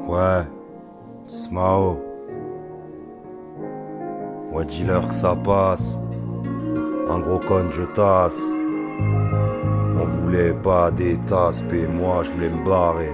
Ouais, Smao. Ouais, dealer, que ça passe. Un gros con, je tasse. On voulait pas des tasses, et moi, je voulais me barrer.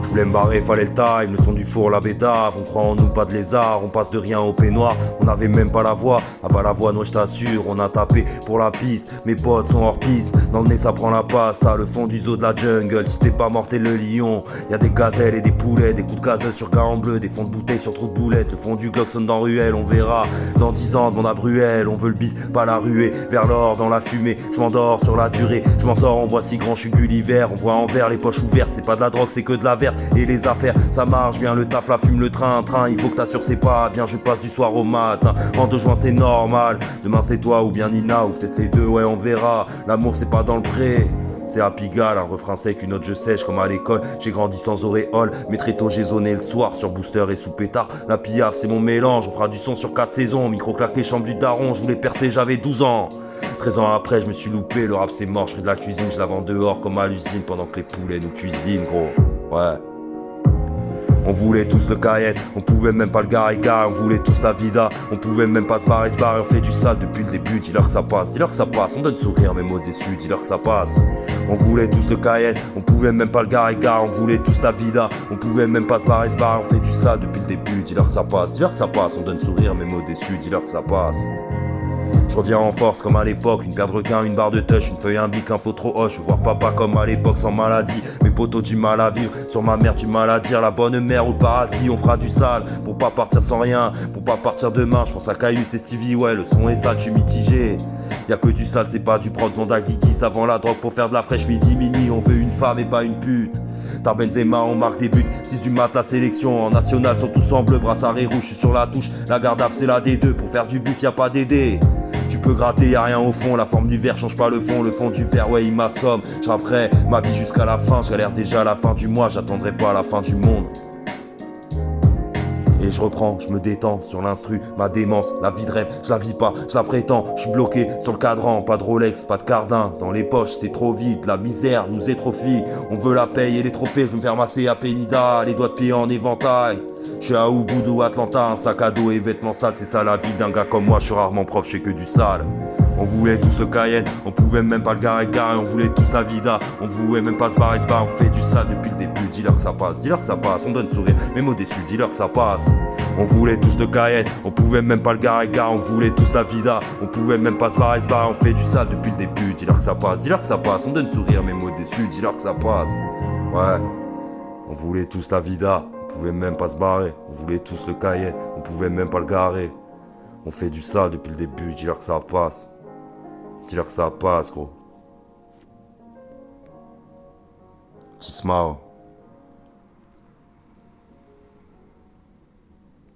Je voulais me barrer, fallait le time, le son du four, la bédave. On croit en nous, pas de lézard, on passe de rien au peignoir. On avait même pas la voix, ah bah la voix, non, je t'assure. On a tapé pour la piste, mes potes sont hors piste. Dans le nez, ça prend la passe, t'as le fond du zoo de la jungle. Si t'es pas mort, t'es le lion. Y'a des gazelles et des poulets, des coups de gazeuse sur gars en bleu, des fonds de bouteilles sur trou de boulettes. Le fond du Glock sonne dans ruelle, on verra. Dans 10 ans, mon abruelle, on veut le bif, pas la ruée. Vers l'or, dans la fumée, je m'endors sur la durée. Je m'en sors, on voit si grand, je suis Gulliver. On voit en vert, les poches ouvertes, c'est pas de la drogue, c'est que de la verte. Et les affaires, ça marche bien, le taf, la fume, le train, il faut que t'assures c'est pas bien, je passe du soir au matin. En 2 juin c'est normal, demain c'est toi ou bien Nina, ou peut-être les deux, ouais on verra. L'amour c'est pas dans le pré, c'est à Pigalle, un refrain sec, une note je sèche comme à l'école. J'ai grandi sans auréole, mais très tôt j'ai zoné le soir sur booster et sous pétard. La piaf c'est mon mélange, on fera du son sur 4 saisons. Micro claqué, chambre du daron, je voulais percer, j'avais 12 ans. 13 ans après je me suis loupé, le rap c'est mort, je fais de la cuisine, je la vends dehors comme à l'usine pendant que les poulets nous cuisinent gros, ouais. On voulait tous le Cayenne, on pouvait même pas le garer, on voulait tous la vida, on pouvait même pas se barrer, on fait du sale depuis le début, dis-leur que ça passe, dis-leur que ça passe, on donne sourire mes mots déçus, dis-leur que ça passe. On voulait tous le Cayenne, on pouvait même pas le garer, on voulait tous la vida, on pouvait même pas se barrer, on fait du sale depuis le début, dis-leur que ça passe, dis-leur que ça passe, on donne sourire mes mots déçus, dis-leur que ça passe. Je reviens en force comme à l'époque, une paire de requins, une barre de touch, une feuille, un bic, un faux trop hoche. Je vois papa comme à l'époque sans maladie, mes potos du mal à vivre, sur ma mère du mal à dire, la bonne mère ou le paradis, on fera du sale, pour pas partir sans rien, pour pas partir demain, je pense à Caillou, c'est Stevie, ouais le son est sale, je suis mitigé. Y'a que du sale, c'est pas du prod, mon Guigui, avant la drogue pour faire de la fraîche midi, minuit, on veut une femme et pas une pute. T'as Benzema, on marque des buts, 6 du mat, la sélection, en national, sont tous en bleu, brassard et rouge, je suis sur la touche, la garde à c'est la D2, pour faire du bif, y'a pas d'aider. Tu peux gratter, y'a rien au fond, la forme du verre change pas le fond du verre, ouais il m'assomme. J'rapperai ma vie jusqu'à la fin, je galère déjà à la fin du mois, j'attendrai pas à la fin du monde. Et je reprends, je me détends sur l'instru, ma démence, la vie de rêve, je la vis pas, je la prétends, je suis bloqué sur le cadran, pas de Rolex, pas de cardin, dans les poches c'est trop vide, la misère nous étrophie, on veut la paye et les trophées, je vais me faire masser à Pénida, les doigts de pied en éventail. Je suis à Ubuntu, Atlanta, un sac à dos et vêtements sales, c'est ça la vie d'un gars comme moi, je suis rarement propre, je fais que du sale. On voulait tous le Cayenne, on pouvait même pas le garer, on voulait tous la vida, on voulait même pas se barrer, on fait du sale depuis le début, dis-leur que ça passe, dis-leur que ça passe, on donne sourire, mes mots déçus, dis-leur que ça passe. On voulait tous le Cayenne, on pouvait même pas le garer, on voulait tous la vida, on pouvait même pas se barrer, on fait du sale depuis le début, dis-leur que ça passe, dis-leur que ça passe, on donne sourire, mes mots déçus, dis-leur que ça passe. Ouais, on voulait tous la vida, on pouvait même pas se barrer, on voulait tous le Cayenne, on pouvait même pas le garer. On fait du sale depuis le début, dis-leur que ça passe. Dis-leur que ça passe, gros. Tismao.